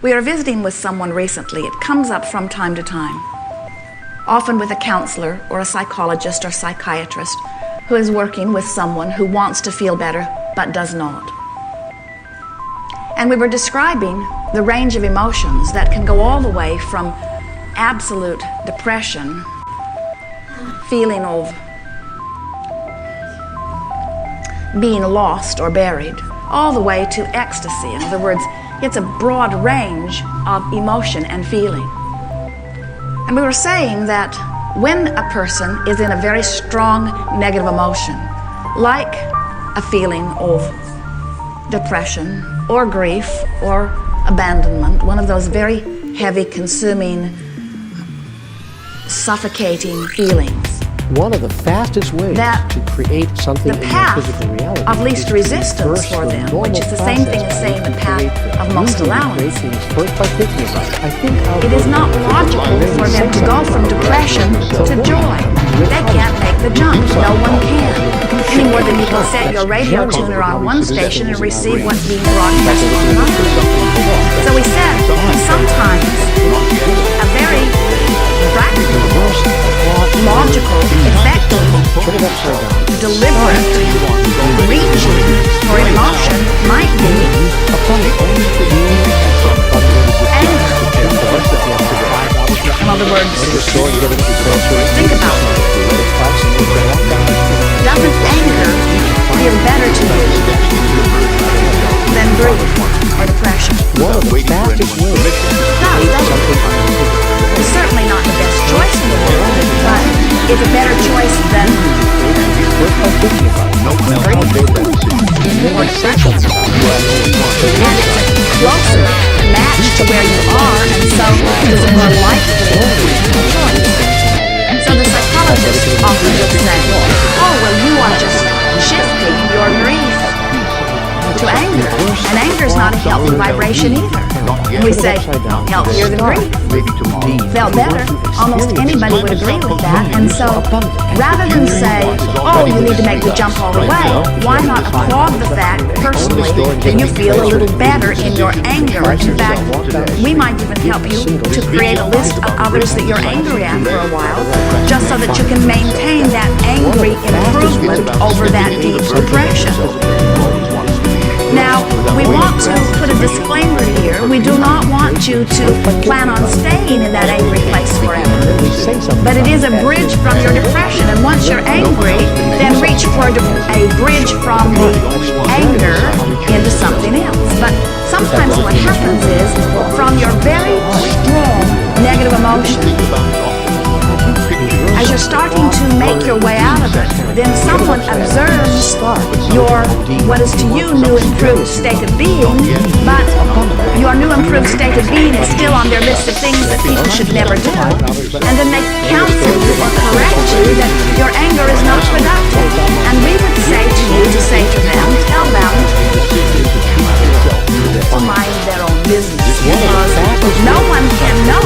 We are visiting with someone recently. It comes up from time to time, often with a counselor or a psychologist or psychiatrist who is working with someone who wants to feel better but does not. And we were describing the range of emotions that can go all the way from absolute depression, feeling of being lost or buried, all the way to ecstasy. In other words, it's a broad range of emotion and feeling. And we were saying that when a person is in a very strong negative emotion, like a feeling of depression or grief or abandonment, one of those very heavy, consuming, suffocating feelings, one of the fastest ways to create something in your physical reality of least resistance for them, which is the same thing as saying the path of most allowance. It is not logical for them to go from depression to joy. They can't make the jump. No one can. Any more than you can set your radio tuner on one station and receive what's being broadcast on another. So we said sometimes a very practical, logical, effective, deliberate reaching for emotion might be anger. In other words, think about it. Doesn't anger feel better to you than grief or depression? One of the fastest ways to create something in your physical reality. It's certainly not the best choice in the world, but it's a better choice than more special. And it's a closer match to where you are, and so it's a more likely choice. So the psychologist often will say, oh, well, you are just shifting your grief to anger. And anger is not a healthy vibration either. And we say, healthier than grief. Felt better. Almost anybody would agree with that. And so, rather than say, oh, you need to make the jump all the way, why not applaud the fact, personally, that you feel a little better in your anger? In fact, we might even help you to create a list of others that you're angry at for a while, just so that you can maintain that angry improvement over that deep depression. Now, we want to put a disclaimer here. We do not want you to plan on staying in that angry place forever. But it is a bridge from your depression. And once you're angry, then reach for a bridge from the anger into something else. But sometimes what happens is, from your very strong negative emotion, as you're starting to make your way out of it, then someone observes your, what is to you, new improved state of being, but your new improved state of being is still on their list of things that people should never do. And then they counsel you or correct you that your anger is not productive. And we would say to you, to say to them, tell them to mind their own business, because no one can know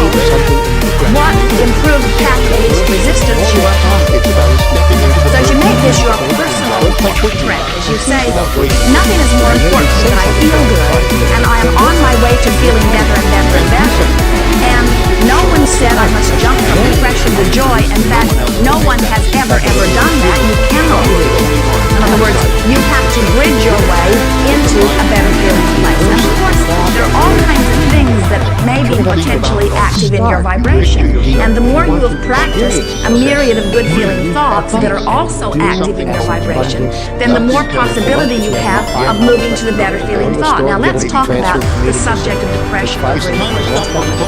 what improved path of least resistance you are on. So as you make this your personal portrait, as you say, nothing is more important than I feel good, and I am on my way to feeling better and better and better. And no one said I must jump from depression to joy. In fact, no one has ever done that. You cannot do it. In other words, you have to bridge your way into a better feeling place. And of course, there are all kinds of things that may be potentially active in your vibration. And the more you have practiced a myriad of good feeling thoughts that are also active in your vibration, then the more possibility you have of moving to the better feeling thought. Now let's talk about the subject of depression or grief.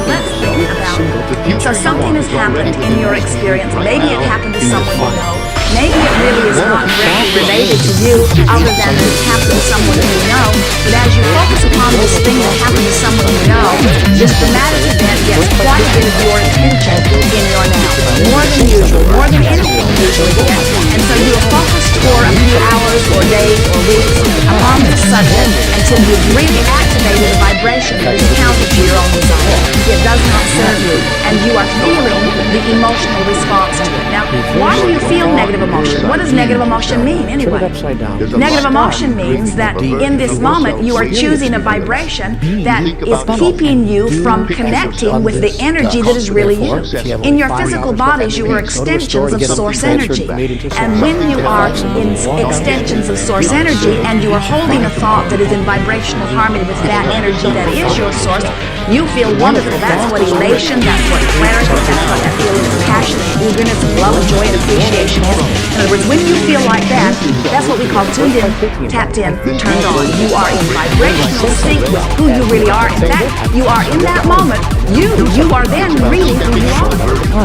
Let's think about it. So something has happened in your experience. Maybe it happened to someone you know. Maybe it really is not directly related to you, other than it happened to someone you know. But as you focus upon this thing that happened to someone you know, this dramatic event gets quite a bit of your attention in your now. More than usual, more than anything usually gets. And so you are focused for a few hours or days or weeks upon the subject until you've really activated the vibration that is counter to your own desire. It does not serve you, and you are feeling the emotional response to it. Now, why do you feel negative emotion? What does negative emotion mean anyway? Negative emotion means that in this moment you are choosing a vibration that is keeping you from connecting with the energy that is really you. In your physical bodies, you are extensions of source energy. And when you are in extensions of source energy and you are holding a thought that is in vibrational harmony with that energy that is your source, you feel wonderful. That's what elation, that's what clarity, that's what that feeling of passion and eagerness and love and joy and appreciation is. In other words, when you feel like that, that's what we call tuned in, tapped in, turned on. You are in vibrational sync with who you really are. In fact, you are in that moment, you are then really who you are.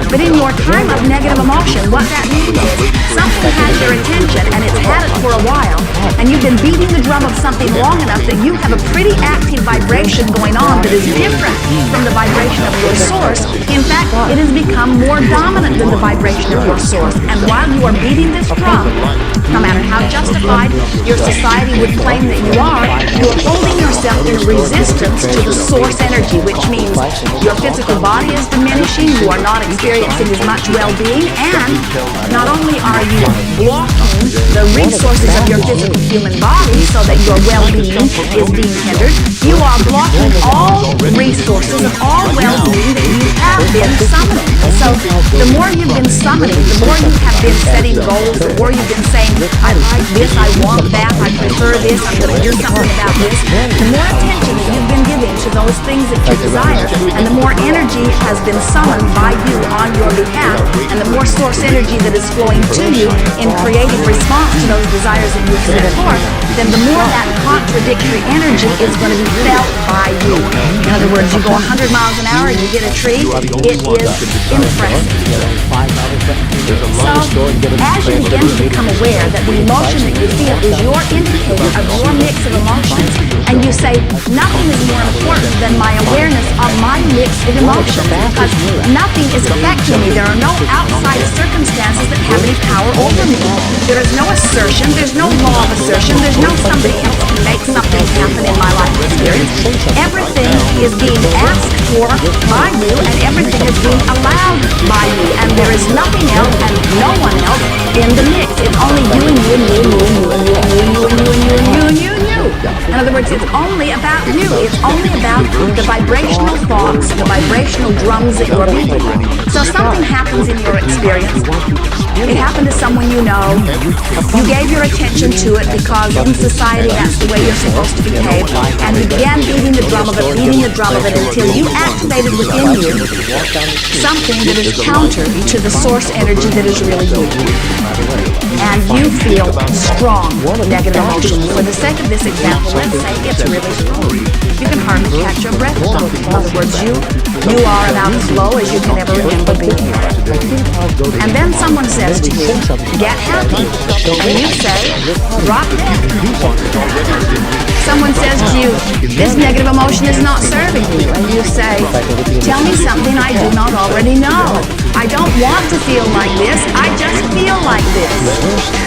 But in your time of negative emotion, what that means is something has your attention and it's had it for a while, and you've been beating the drum of something long enough that you have a pretty active vibration going on that is different from the vibration of your source. In fact, it has become more dominant than the vibration of your source. And while you are beating this drum, no matter how justified your society would claim that you are holding yourself in resistance to the source energy, which means your physical body is diminishing, you are not experiencing as much well-being, and not only are you blocking the resources of your physical human body so that your well-being is being hindered, you are blocking all resources of all well-being that you have been summoning. So the more you've been summoning, the more you have been setting goals, the more you've been saying, I like this, I want that, I prefer this, I'm going to do something about this, the more attention that you've been giving to those things that you desire, and the more energy has been summoned by you on your behalf, and the more source energy that is flowing to you in creative response to those desires that you've set forth, then the more that contradictory energy is going to be felt by you. In other words, you go 100 miles an hour and you hit a tree, it is impressive. So, as you begin to become aware that the emotion that you feel is your indicator of your mix of emotions, and you say, nothing is more important than my awareness of my mix of emotions, because nothing is affecting me. There are no outside circumstances that have any power over me. There is no assertion, there's no law of assertion, there's no somebody else can make something happen in my life experience. Everything is being asked for by you, and everything is being allowed by you, and there is nothing else and no one else in the mix. It's only you and you and you and you and you and you and you and you and you and you and you and you and you. In other words, it's only about you. It's only about the vibrational thoughts, the vibrational drums that you're beating. So something happens in your experience. It happened to someone you know. You gave your attention to it because in society that's the way you're supposed to behave, and you began beating the drum of it, until you activated within you something that is counter to the source energy that is really you. And you feel strong negative emotions. For the sake of this example, let's say it's really strong. You can hardly catch your breath. In other words, you are about as low as you can ever remember being. And then someone says to you, get happy. And you say, drop dead. Someone says to you, this negative emotion is not serving you. And you say, tell me something I do not already know. I don't want to feel like this. I just feel like this.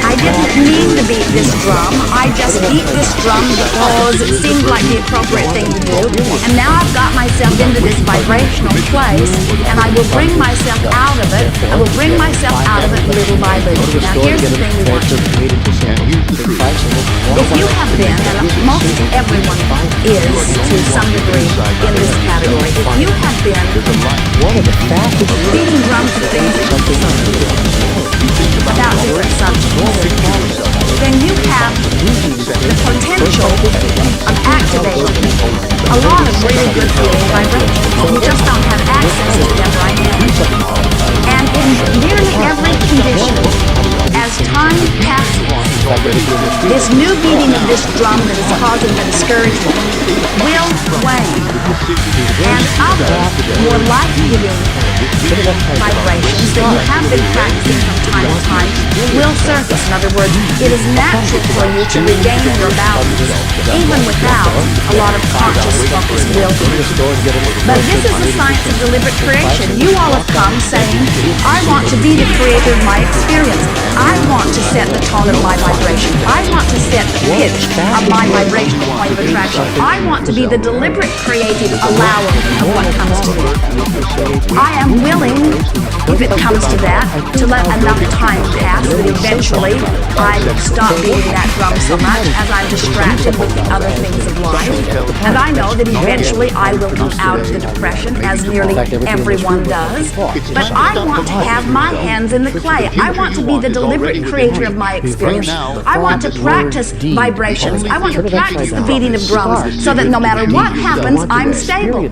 I didn't mean to beat this drum. I just beat this drum because it seemed like the appropriate thing to do. And now I've got myself into this vibrational place, and I will bring myself out of it. I will bring myself out of it little by little. Now here's the thing we want to do. If you have been, and most everyone is to some degree in this category, if you have been beating drums and things about different subjects, then you have the potential of activating a lot of really good feeling vibrations. You just don't have access to them right now. And in nearly every condition, as time passes, this new beating of this drum that is causing the discouragement will wane, and other more life-giving vibrations that you have been practicing from time to time will surface. In other words, it is natural for you to regain your balance, even without a lot of conscious focused will. But this is the science of deliberate creation. You all have come saying, I want to be the creator of my experience. I want to set the tone of my vibration. I want to set the pitch of my vibrational point of attraction. I want to be the deliberate creative allower of what comes to me. I am willing, if it comes to that, to let enough time pass that eventually I stop beating that drum so much as I'm distracted with the other things of life. And I know that eventually I will come out of the depression, as nearly everyone does. But I want to have my hands in the clay. I want to be the deliberate creator of my experience. I want to practice vibrations. I want to practice the beating of drums so that no matter what happens, I'm stable.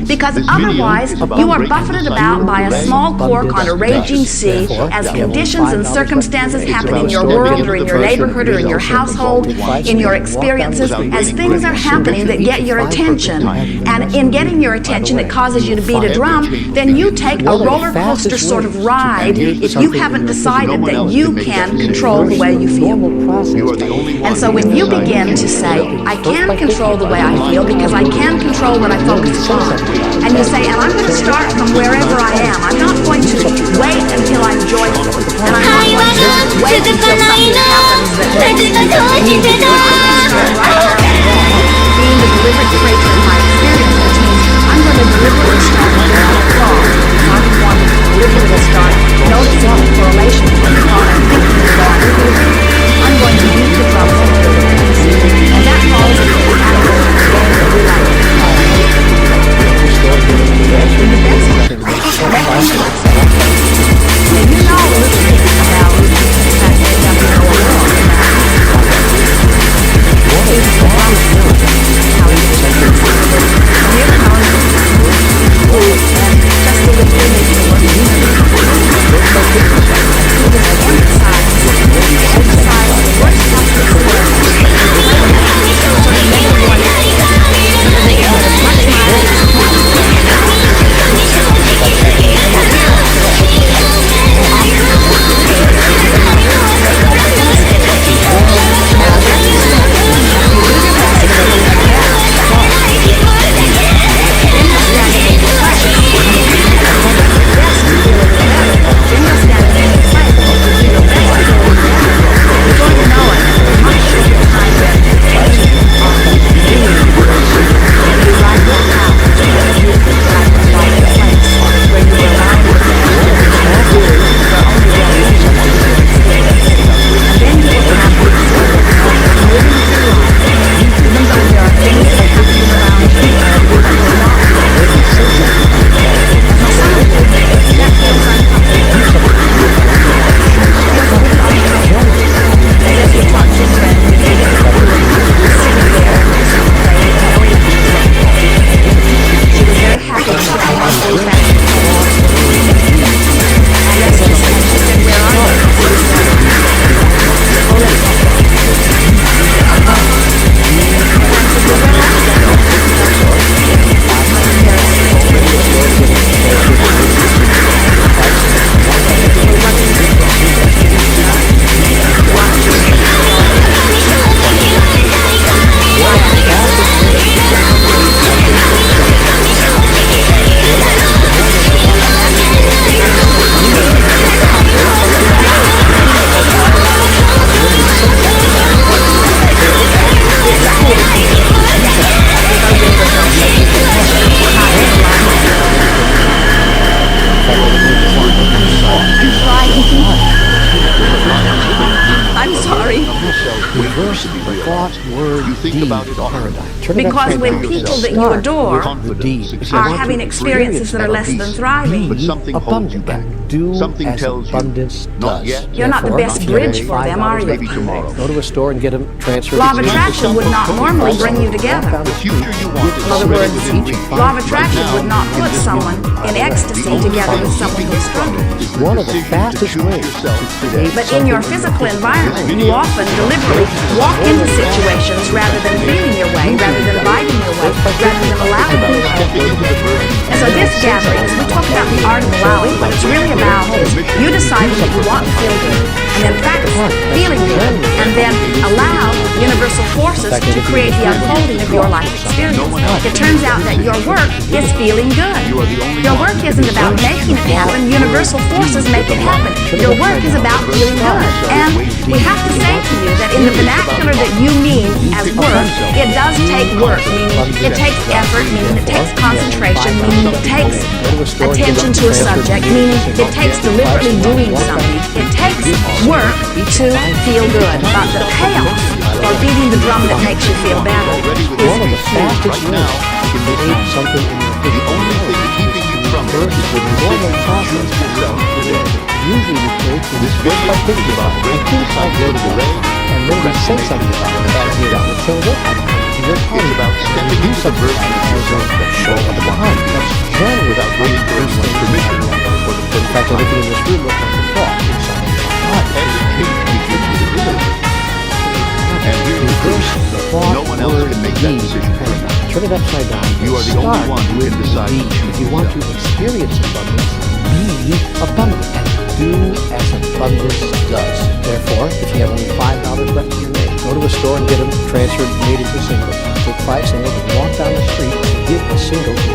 Because otherwise, you are buffeted about by a small cork on a raging sea as conditions and circumstances happen in your world or in your neighborhood or in your household, in your experiences, as things are happening that get your attention. And in getting your attention, it causes you to beat a drum, then you take a roller coaster sort of ride if you haven't decided that you can control the way you feel. And so when you begin to say, I can control the way I feel because I can control what I focus on, and you say, and I'm going to start from wherever I am. I'm not going to wait until I'm joyful. And I'm not going to wait until something happens that makes me start right now. Being the deliberate creator of my experience, which means I'm going to deliberately start where I'm wrong. I'm going to deliberately start noticing the correlation between the thought I'm thinking and what I'm feeling. I'm going to beat the drums and feel the things. And that falls into the category of game that we like. And you know a little bit about the fact that you have to know a little bit about how you check your time. Here comes and just the way you make it work. Emphasize the worst possible Because when people that you adore are having experiences that are less than thriving, something tells you you're not the best bridge for them, are you? Go to a store and get them transferred. Law of attraction would not normally bring you together. In other words, law of attraction would not put someone in ecstasy together with someone who's struggling. One of the fastest ways to create. But in your physical environment, you often deliberately walk into situations rather than feeling your way, rather than vibing your way, rather than allowing your way. And so this gatherings, we talk about the art of allowing, but it's really about you deciding that you want to feel good, and then practice feeling good, and then allow universal forces to create the unfolding of your life experience. It turns out that your work is feeling good. Your work isn't about making it happen. Universal forces make it happen. Your work is about feeling good. And we have to say to you that in the vernacular that you mean as work, it does take work, meaning it takes effort, meaning it takes concentration, meaning it takes attention to a subject, meaning it takes deliberately doing something. It takes work to feel good. But the payoff for beating the drum that makes you feel better is one of the fastest ways to create something in your physical world is with the normal process yourself. Usually we create things just by thinking about it. I think I go to the rain, and then we say something about it. As you know, so look, it's about stepping into the version of the show of the behind. That's generally without waiting for anyone's permission. In fact, everything in this room looks like a thought inside your heart. Every change begins with a delivery. And here in the person, no one else can make that decision for you. Turn it upside down. You are the only one who can decide. If you want to experience abundance, be abundant and do as abundance does. Therefore, if you have only $5 left in your name, go to a store and get them transferred, made into singles. Take 5 singles and walk down the street and give a single to